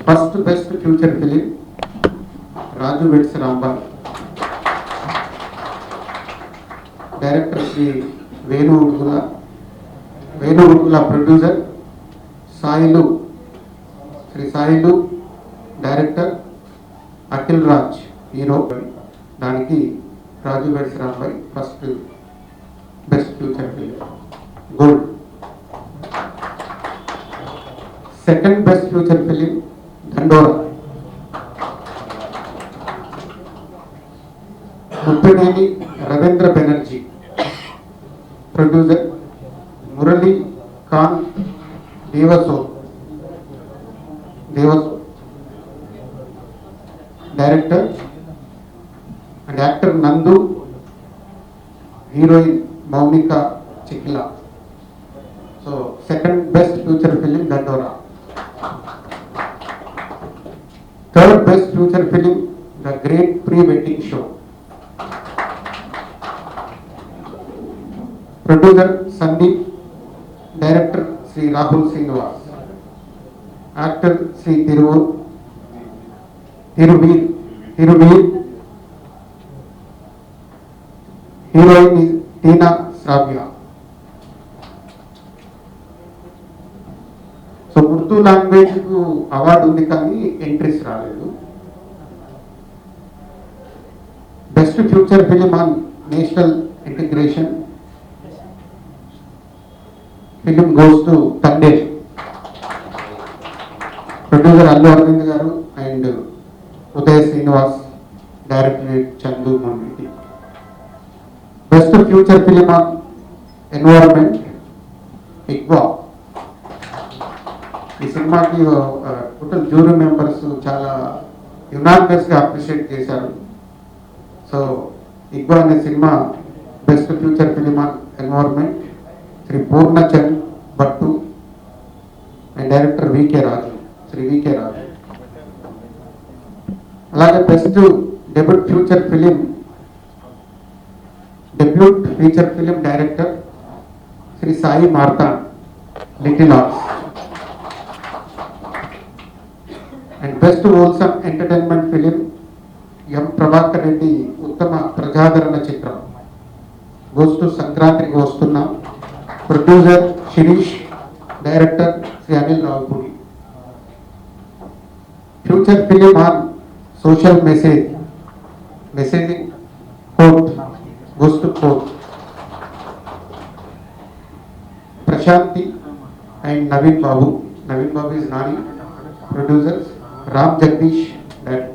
First best feature film Raju weds Rambai, director Shri Venu Udugula, producer Shri Sailu, director Akhil Raj, hero. దానికి Raju weds Rambai first best feature film gold. Second best feature film Dandora, Muppineni Ravindra Banerjee, producer Murali Khan Devaso, director and actor Nandu, heroine Mounika Chikla. So second best feature film Dandora. Third best feature film the great pre wedding show, producer Sandeep, director Shri Rahul Srinivas, actor Shri Thiruveer, heroine Teena Shravya. So Urdu language కు award ఉంది కానీ entries రాలేదు. Best feature film on national integration film goes to Thandel, producer Allu Aravind garu and Uday Srinivas, director Chandu Mondeti. Best feature film on environment Ikwa. ఈ సినిమాకి total jury members చాలా యునానిమస్గా appreciate చేశారు. So Ikwa అనే సినిమా best feature film on environment Shri Purnachand Bhattu and director Shri VK Raju. అలాగే best debut feature film director Shri Sai Marthand, Little Arts. And best wholesome entertainment film M Prabhakar Reddy ఉత్తమ ప్రజాదరణ చిత్రం goes to Sankranthiki Vasthunnam, producer Shirish, director Shri Anil Ravipudi. Feature film on social messaging Court goes to Court, Prashanti and Naveen Babu is Nani, producers Ram Jagadeesh, director.